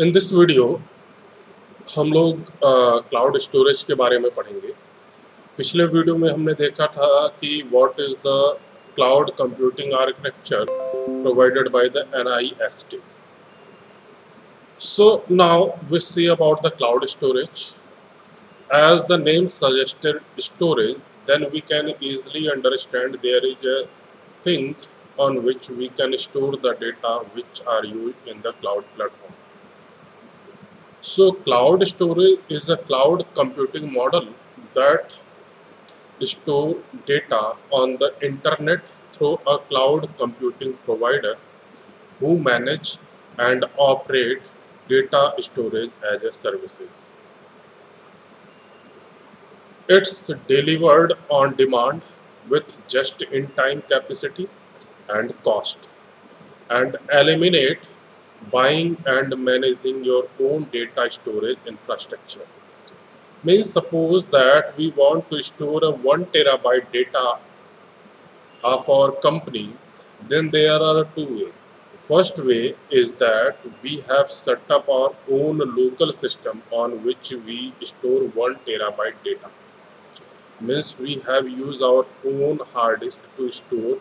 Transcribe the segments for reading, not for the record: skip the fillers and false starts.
In this video हम लोग cloud storage के बारे में पढ़ेंगे। पिछले वीडियो में हमने देखा था कि what is the cloud computing architecture provided by the NIST. So now we see about the cloud storage. As the name suggested, storage, then we can easily understand there is a thing on which we can store the data which are used in the cloud platform. So cloud storage is a cloud computing model that store data on the internet through a cloud computing provider who manage and operate data storage as a services. It's delivered on demand with just-in-time capacity and cost, and eliminate buying and managing your own data storage infrastructure. Means suppose that we want to store a 1 terabyte data of our company, then there are two ways. First way is that we have set up our own local system on which we store 1 terabyte data. Means we have used our own hard disk to store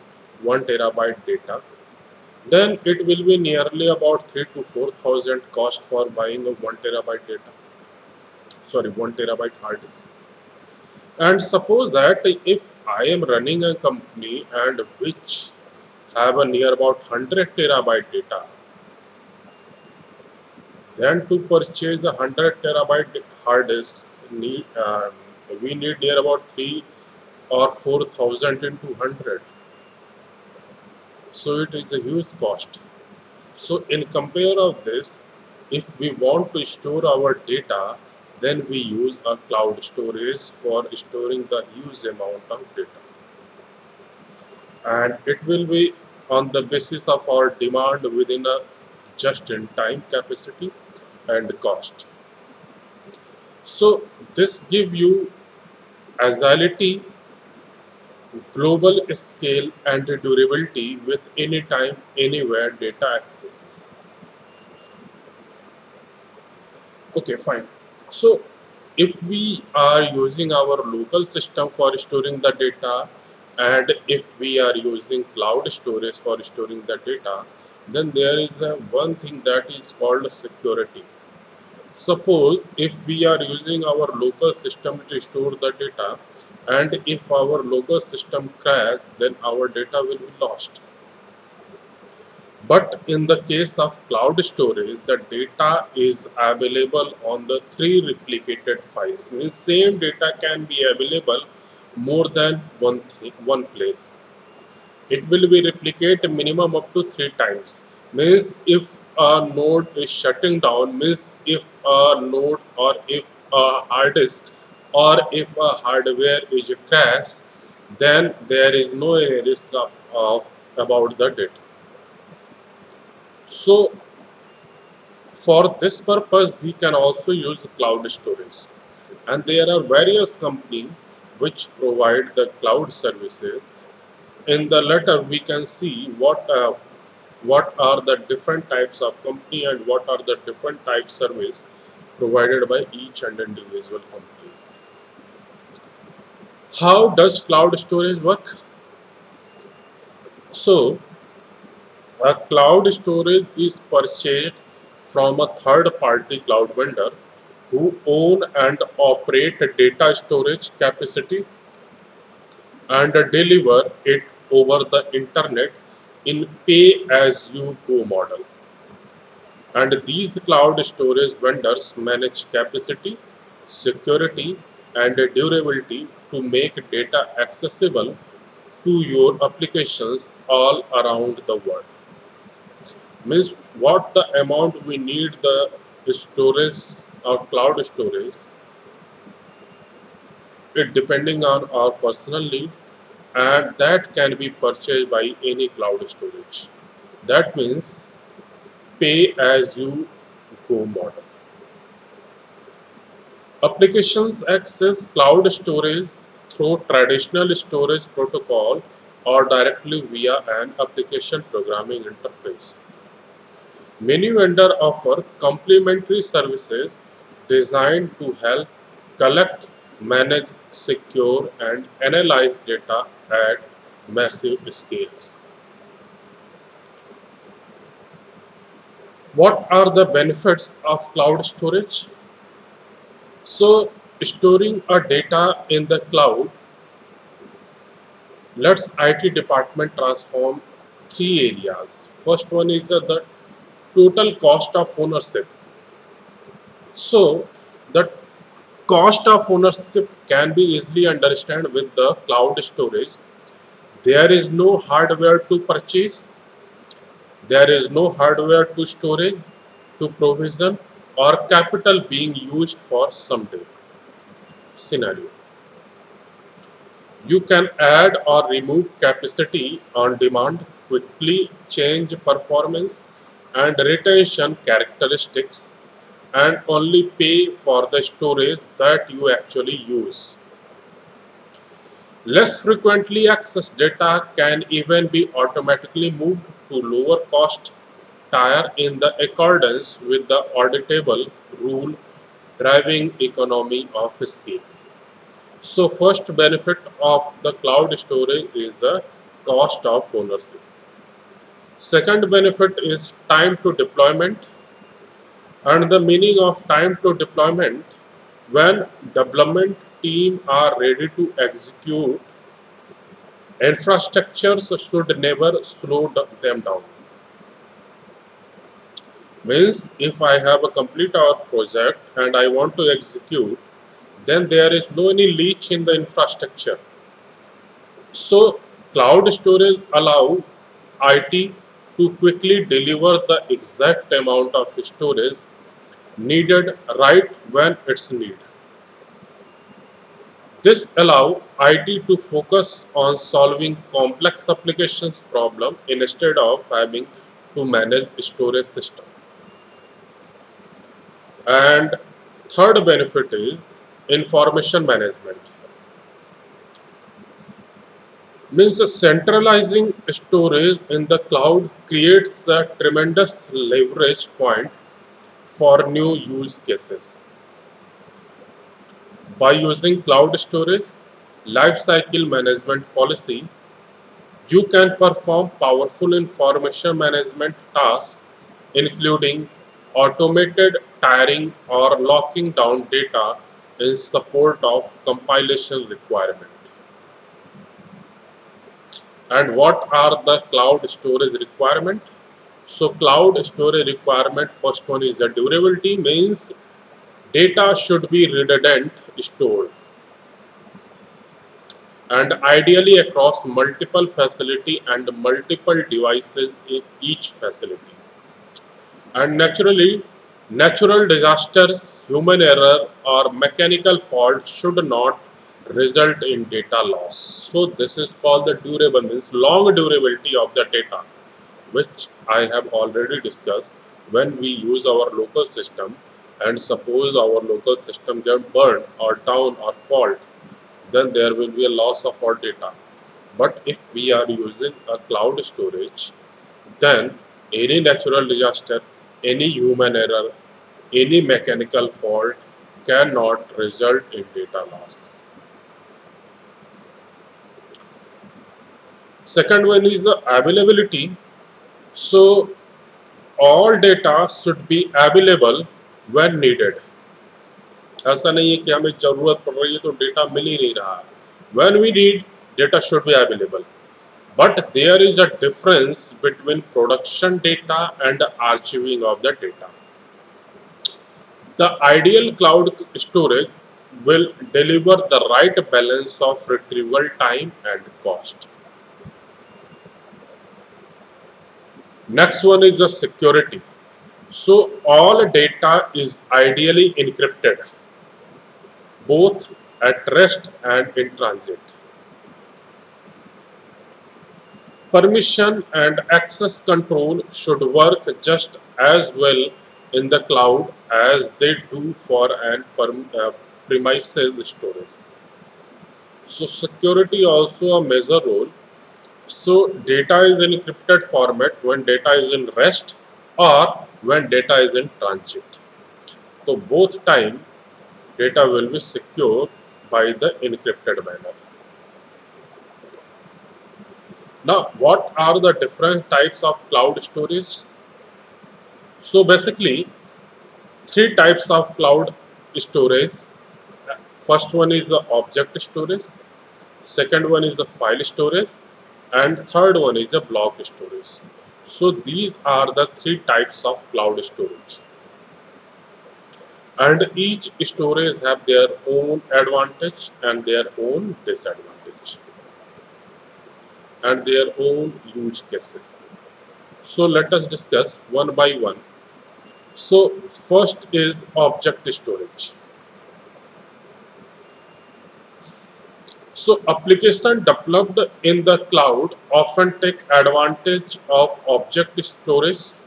1 terabyte data. Then it will be nearly about 3 to 4,000 cost for buying a 1 terabyte data. Sorry, 1 terabyte hard disk. And suppose that if I am running a company and which have a near about 100 terabyte data, then to purchase a 100 terabyte hard disk, we need near about 3 or 4,000 into 100. So it is a huge cost. So in compare of this, if we want to store our data, then we use a cloud storage for storing the huge amount of data. And it will be on the basis of our demand within a just-in-time capacity and cost. So this give you agility, global scale and durability with anytime, anywhere data access. Okay, fine. So if we are using our local system for storing the data, and if we are using cloud storage for storing the data, then there is one thing that is called security. Suppose if we are using our local system to store the data, and if our local system crash, then our data will be lost. But in the case of cloud storage, the data is available on the 3 replicated files. Means same data can be available more than one place. It will be replicate minimum up to 3 times. Means if a node is shutting down, means if a node or if a hard disk or if a hardware is crash, then there is no risk of about the data. So for this purpose, we can also use cloud storage, and there are various companies which provide the cloud services. In the letter, we can see what are the different types of company and what are the different types service provided by each and individual companies. How does cloud storage work? So a cloud storage is purchased from a third-party cloud vendor who own and operate data storage capacity and deliver it over the internet in pay-as-you-go model. And these cloud storage vendors manage capacity, security, and durability to make data accessible to your applications all around the world. Means what the amount we need the storage or cloud storage, it depending on our personal need, and that can be purchased by any cloud storage. That means pay as you go model. Applications access cloud storage through traditional storage protocol or directly via an application programming interface. Many vendors offer complementary services designed to help collect, manage, secure, and analyze data at massive scales. What are the benefits of cloud storage? So, storing a data in the cloud lets IT department transform three areas. First one is the total cost of ownership. So, the cost of ownership can be easily understood with the cloud storage. There is no hardware to purchase, there is no hardware to storage, to provision, or capital being used for someday scenario. You can add or remove capacity on demand, quickly change performance and retention characteristics, and only pay for the storage that you actually use. Less frequently accessed data can even be automatically moved to lower cost tier in the accordance with the auditable rule driving economy of scale. So first benefit of the cloud storage is the cost of ownership. Second benefit is time to deployment, and the meaning of time to deployment: when development team are ready to execute, infrastructures should never slow them down. Means if I have a complete our project and I want to execute, then there is no any leach in the infrastructure. So cloud storage allow IT to quickly deliver the exact amount of storage needed right when it's needed. This allow IT to focus on solving complex applications problem instead of having to manage storage system. And third benefit is information management. Means centralizing storage in the cloud creates a tremendous leverage point for new use cases. By using cloud storage lifecycle management policy, you can perform powerful information management tasks, including automated tiering or locking down data in support of compilation requirement. And what are the cloud storage requirement? So cloud storage requirement, first one is the durability, means data should be redundant stored and ideally across multiple facility and multiple devices in each facility. And naturally, natural disasters, human error or mechanical fault should not result in data loss. So this is called the durable, means long durability of the data, which I have already discussed. When we use our local system and suppose our local system get burned or down or fault, then there will be a loss of our data. But if we are using a cloud storage, then any natural disaster, any human error, any mechanical fault cannot result in data loss. Second one is the availability. So all data should be available when needed. ऐसा नहीं है कि हमें जरूरत पड़ रही है तो डेटा मिल ही नहीं रहा है. When we need, data should be available. But there is a difference between production data and archiving of the data. The ideal cloud storage will deliver the right balance of retrieval time and cost. Next one is the security. So all data is ideally encrypted, both at rest and in transit. Permission and access control should work just as well in the cloud as they do for an premises storage. So security also a major role. So data is in encrypted format when data is in rest or when data is in transit. So both time data will be secured by the encrypted manner. Now, what are the different types of cloud storage? So basically, three types of cloud storage. First one is the object storage, second one is the file storage, and third one is the block storage. So these are the three types of cloud storage, and each storage have their own advantage and their own disadvantage and their own use cases. So let us discuss one by one. So first is object storage. So application developed in the cloud often take advantage of object storage,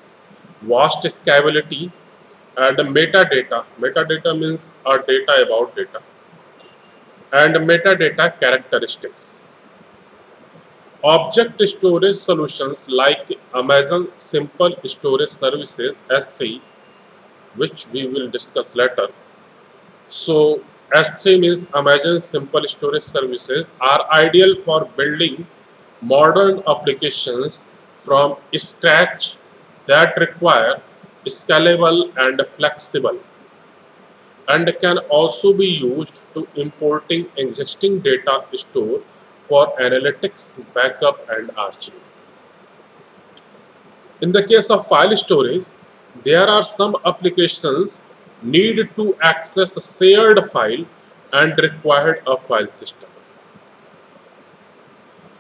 vast scalability, and metadata. Metadata means data about data, and metadata characteristics. Object storage solutions like Amazon Simple Storage Services S3, which we will discuss later. So S3 means Amazon Simple Storage Services are ideal for building modern applications from scratch that require scalable and flexible, and can also be used to importing existing data store for analytics, backup, and archiving. In the case of file storage, there are some applications need to access a shared file and required a file system.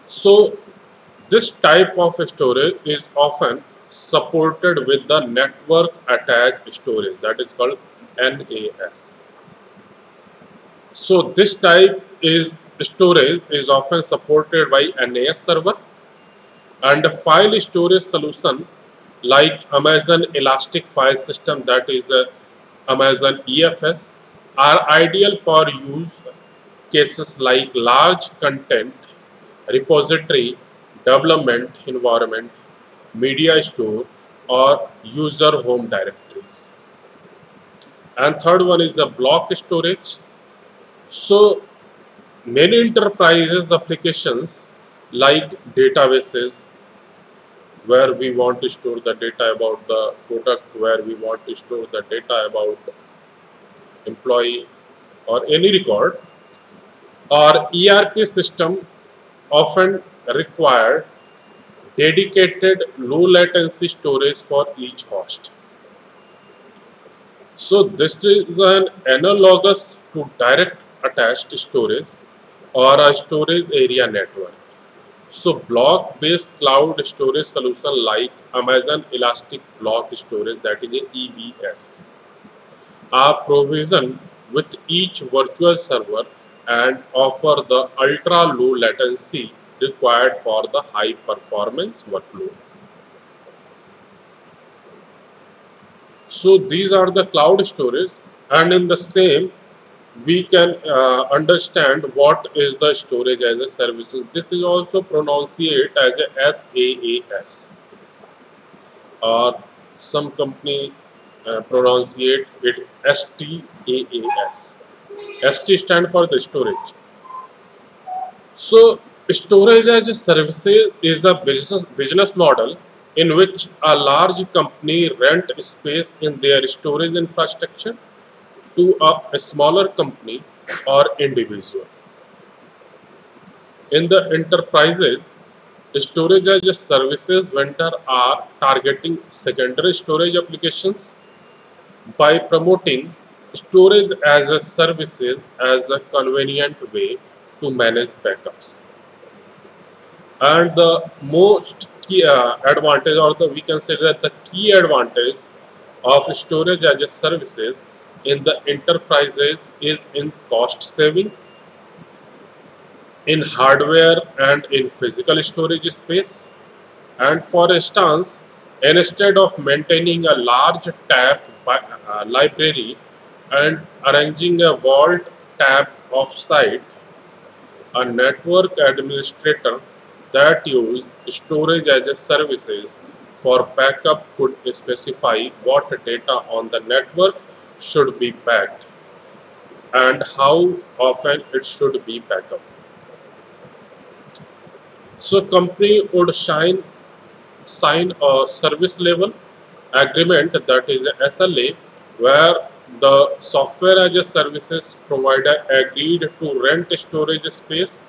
So this type of storage is often supported with the network attached storage, that is called NAS. So this type is storage is often supported by NAS server, and a file storage solution like Amazon Elastic File System, that is Amazon EFS, are ideal for use cases like large content repository, development environment, media store, or user home directories. And third one is the block storage. So many enterprises applications like databases, where we want to store the data about the product, where we want to store the data about employee or any record, or ERP system often require dedicated low latency storage for each host. So this is an analogous to direct attached storage or a storage area network. So block-based cloud storage solution like Amazon Elastic Block Storage, that is a EBS, are provisioned with each virtual server and offer the ultra low latency required for the high performance workload. So these are the cloud storage, and in the same we can understand what is the storage as a services. This is also pronunciated as a SaaS, or some company pronunciate it STaaS. ST stand for the storage. So storage as a service is a business model in which a large company rent space in their storage infrastructure to a smaller company or individual. In the enterprises, storage as a services vendor are targeting secondary storage applications by promoting storage as a services as a convenient way to manage backups. And the most key advantage, or the we can say that the key advantage of storage as a services in the enterprises is in cost saving, in hardware and in physical storage space. And for instance, instead of maintaining a large library and arranging a vault tab off-site, a network administrator that use storage as a services for backup could specify what data on the network should be backed and how often it should be backed up. So company would sign a service level agreement, that is a SLA, where the software as a services provider agreed to rent storage space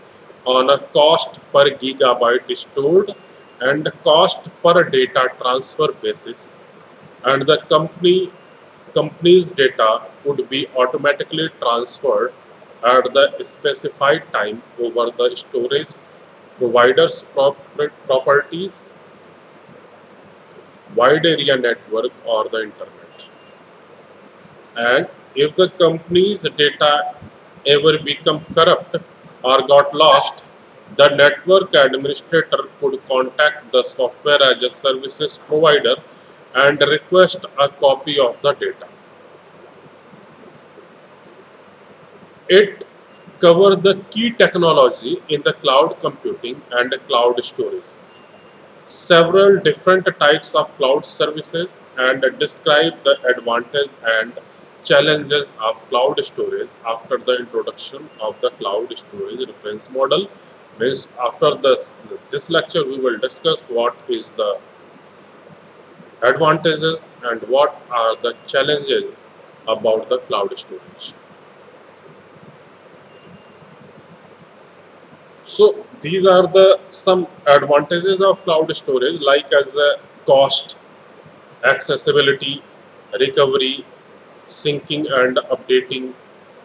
on a cost per gigabyte stored and cost per data transfer basis, and the company's data would be automatically transferred at the specified time over the storage provider's properties, wide area network, or the internet. And if the company's data ever become corrupt or got lost, the network administrator could contact the software as a services provider and request a copy of the data. It covered the key technology in the cloud computing and cloud storage, several different types of cloud services, and describe the advantages and challenges of cloud storage after the introduction of the cloud storage reference model. Means after this lecture we will discuss what is the advantages and what are the challenges about the cloud storage. So these are the some advantages of cloud storage, like as a cost, accessibility, recovery, syncing and updating,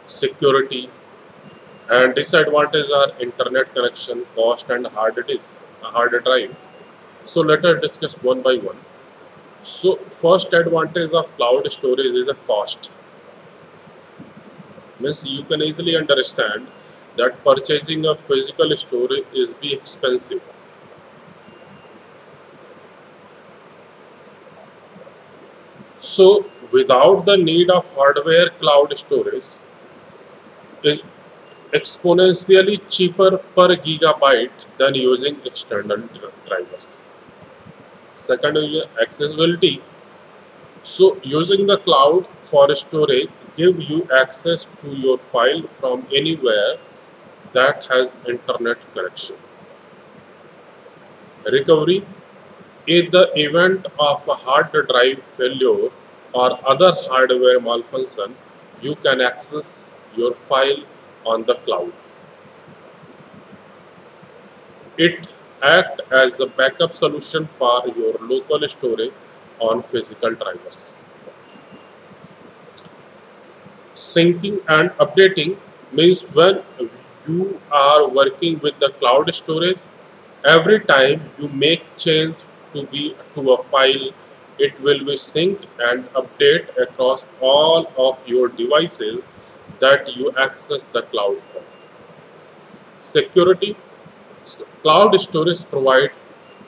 security, and disadvantages are internet connection, cost, and hard drive. So let us discuss one by one. So first advantage of cloud storage is a cost. Means you can easily understand that purchasing a physical storage is be expensive. So without the need of hardware, cloud storage is exponentially cheaper per gigabyte than using external drivers. Second is accessibility. So using the cloud for storage give you access to your file from anywhere that has internet connection. Recovery. In the event of a hard drive failure or other hardware malfunction, you can access your file on the cloud. It acts as a backup solution for your local storage on physical drivers. Syncing and updating means when you are working with the cloud storage, every time you make change to a file, it will be synced and update across all of your devices that you access the cloud from. Security. Cloud storage provide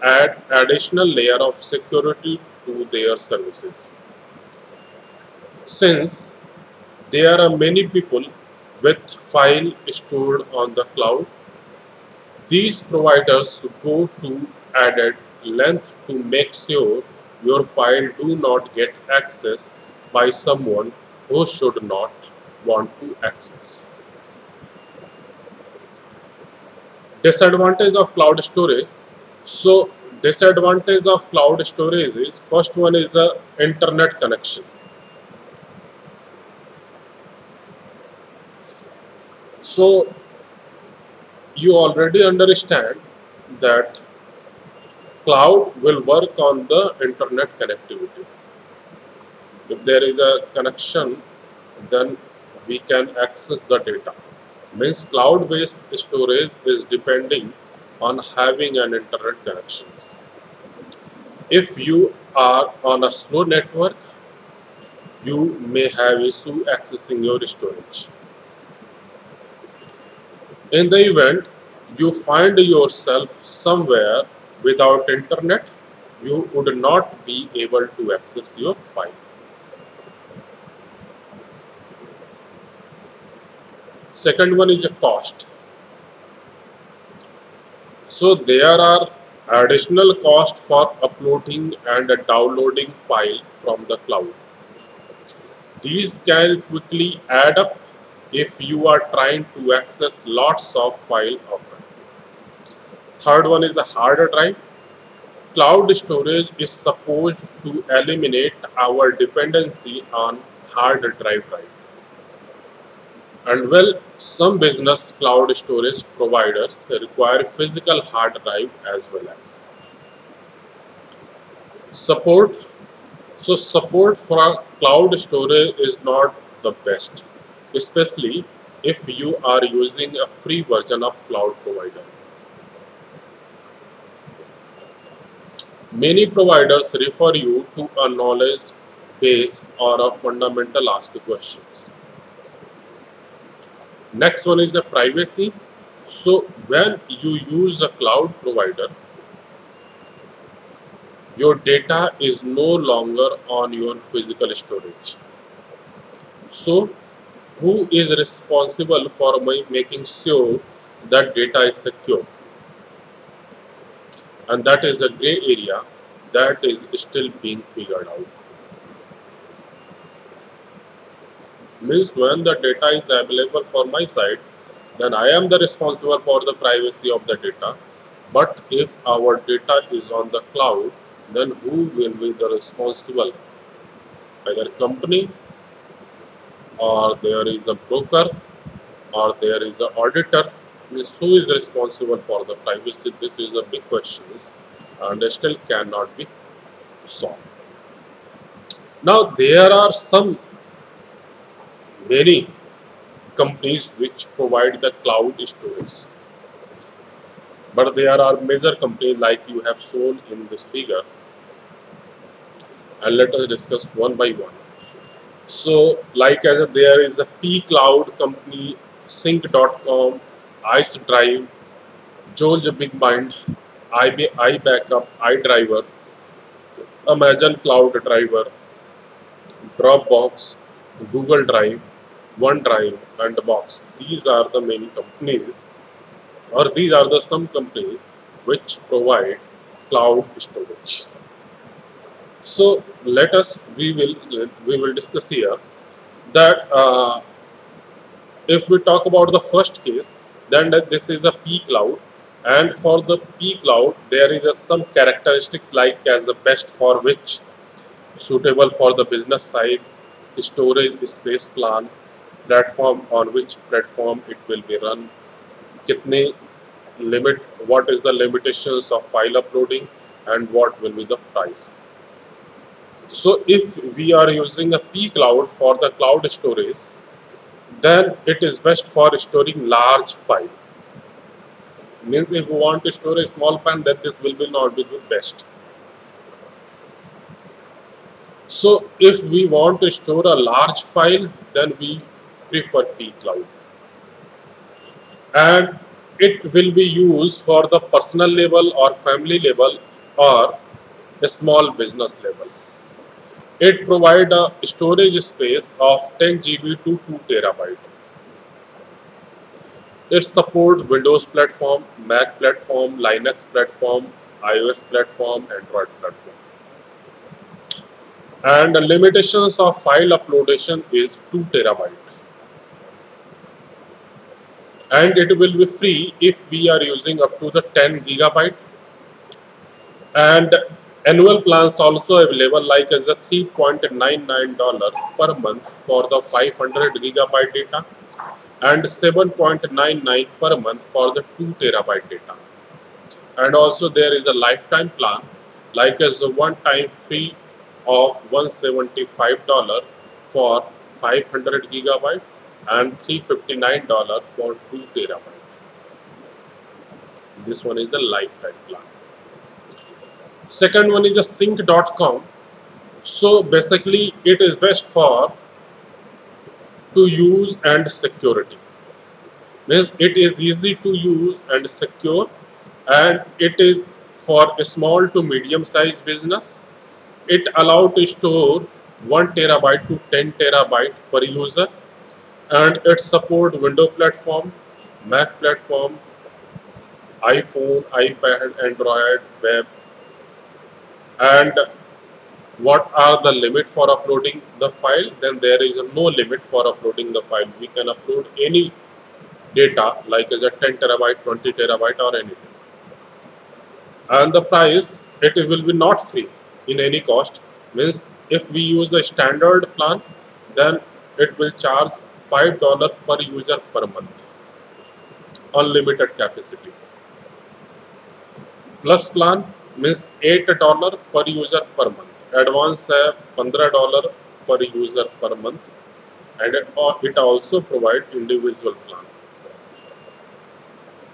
add additional layer of security to their services. Since there are many people with file stored on the cloud, these providers go to added length to make sure your file do not get access by someone who should not want to access. Disadvantage of cloud storage. So disadvantage of cloud storage is first one is a internet connection. So you already understand that cloud will work on the internet connectivity. If there is a connection, then we can access the data. Means cloud-based storage is depending on having an internet connections. If you are on a slow network, you may have issue accessing your storage. In the event you find yourself somewhere without internet, you would not be able to access your file. Second one is a cost. So there are Additional cost for uploading and downloading file from the cloud. These can quickly add up if you are trying to access lots of file often. Third one is a hard drive. Cloud storage is supposed to eliminate our dependency on hard drive. And well, some business cloud storage providers require physical hard drive as well as support. So support for cloud storage is not the best, especially if you are using a free version of cloud provider. Many providers refer you to a knowledge base or a fundamental ask questions. Next one is the privacy. So when you use a cloud provider, your data is no longer on your physical storage. So who is responsible for making sure that data is secure? And that is a gray area that is still being figured out. Means when the data is available for my side, then I am the responsible for the privacy of the data. But if our data is on the cloud, then who will be the responsible? Either company, or there is a broker, or there is an auditor. Means who is responsible for the privacy? This is a big question and still cannot be solved. Now there are many companies which provide the cloud storage, but there are major companies like you have shown in this figure, and let us discuss one by one. So like there is a P Cloud company, Sync.com, Ice Drive, George Big Bind, iBackup, iDriver, Amazon Cloud Driver, Dropbox, Google Drive, OneDrive, and Box. These are the many companies, or these are the some companies which provide cloud storage. So we will discuss here that if we talk about the first case, then that this is a P Cloud, and for the P Cloud there is some characteristics like as the best for which, suitable for the business side, storage space plan, platform on which platform it will be run, kitne limit, what is the limitations of file uploading, and what will be the price. So if we are using a P Cloud for the cloud storage, then it is best for storing large file. Means if we want to store a small file, then this will not be the best. So if we want to store a large file, then we prefer P Cloud. And it will be used for the personal level or family level or a small business level. It provides a storage space of 10 GB to 2 TB. It supports Windows platform, Mac platform, Linux platform, iOS platform, Android platform. And the limitations of file uploadation is 2 TB. And it will be free if we are using up to the 10 GB. And annual plans also available like as a $3.99 per month for the 500 GB data and $7.99 per month for the 2 TB data. And also there is a lifetime plan like as a one-time fee of $175 for 500 GB and $359 for 2 TB. This one is the lifetime plan. Second one is a Sync.com. So basically it is best for to use and security. Means it is easy to use and secure, and it is for a small to medium size business. It allows to store 1 TB to 10 TB per user, and it support Windows platform, Mac platform, iPhone, iPad, Android, web, and what are the limit for uploading the file? Then there is no limit for uploading the file. We can upload any data like as a 10 terabyte, 20 terabyte or anything. And the price, it will be not free in any cost. Means if we use a standard plan, then it will charge $5 per user per month, unlimited capacity. Plus plan means $8 per user per month. Advance है $15 per user per month, and it also provide individual plan.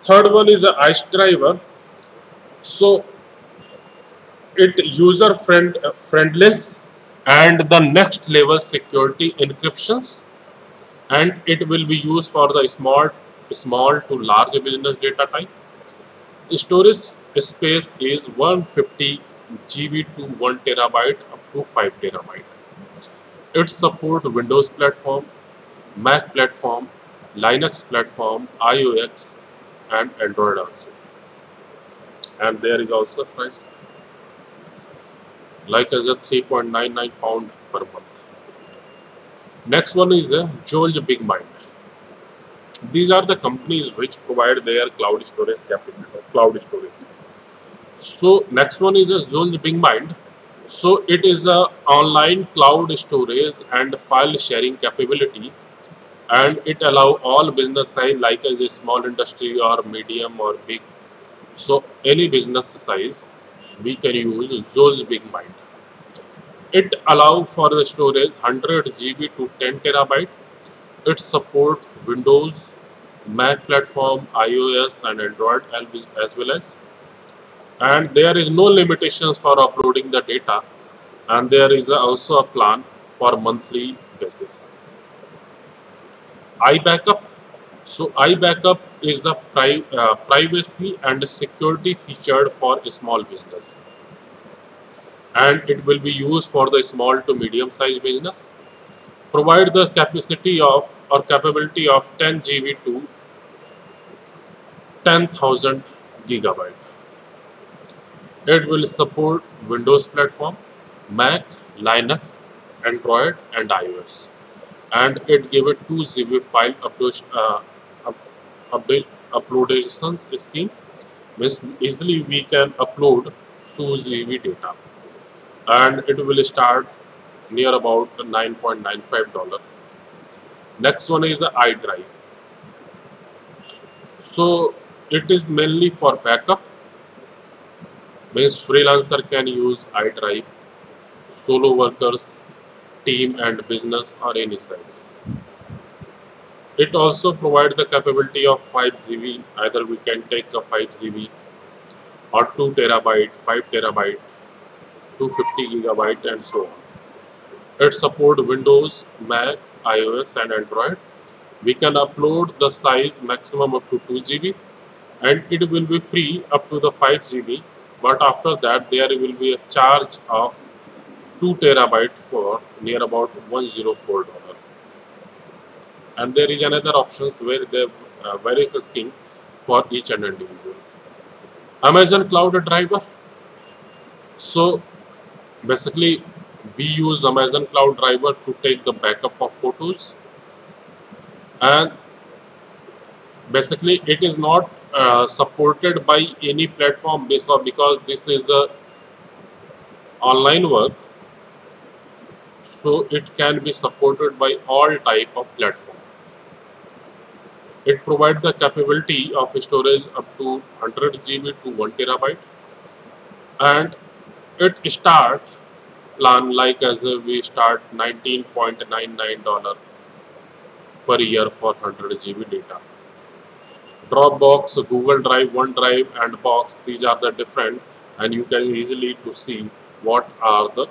Third one is a ice driver. So it user friendless and the next level security encryptions, and it will be used for the small to large business data type. Storage space is 150 GB to 1 terabyte up to 5 terabyte. It supports Windows platform, Mac platform, Linux platform, iOS, and Android also. And there is also a price like as a 3.99 pound per month. Next one is a Jolt BigMind. These are the companies which provide their cloud storage capability. So next one is a Jolt BigMind. So it is a online cloud storage and file sharing capability, and it allow all business size like as a small industry or medium or big. So any business size we can use Jolt BigMind. It allow for the storage 100 GB to 10 terabyte. It support Windows, Mac platform, iOS and Android as well as, and there is no limitations for uploading the data, and there is also a plan for monthly basis. iBackup. So iBackup is a privacy and security featured for a small business, and it will be used for the small to medium sized business. Provide the capacity of or capability of 10 GB to 10,000 gigabyte. It will support Windows platform, Mac, Linux, Android, and iOS. And it gave a 2 GB file uploadation scheme. Means easily we can upload 2 GB data, and it will start near about $9.95. Next one is the iDrive. So it is mainly for backup. Means freelancer can use iDrive, solo workers, team and business or any size. It also provides the capability of 5 GB. Either we can take a 5 GB or 2 terabyte, 5 terabyte, 250 gigabyte and so on. It supports Windows, Mac, iOS and Android. We can upload the size maximum up to 2 GB, and it will be free up to the 5 GB, but after that there will be a charge of 2 terabyte for near about $104. And there is another options where there varies scheme for each and individual. Amazon Cloud Driver. So basically we use Amazon Cloud Driver to take the backup of photos, and basically it is not supported by any platform because this is a online work, so it can be supported by all type of platform. It provides the capability of storage up to 100 GB to 1 terabyte, and it start plan like as we start $19.99 per year for 100 GB data. Dropbox, Google Drive, OneDrive and Box, these are the different, and you can easily to see what are the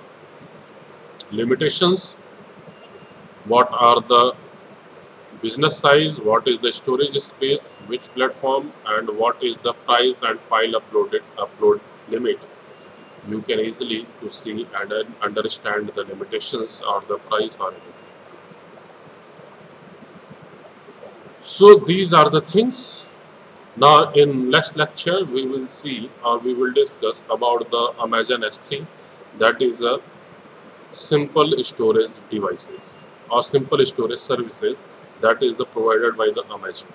limitations, what are the business size, what is the storage space, which platform, and what is the price and file upload limit. You can easily to see and understand the limitations or the price or anything. So these are the things. Now, in next lecture, we will see or we will discuss about the Amazon S3, that is a simple storage devices or simple storage services that is the provided by the Amazon.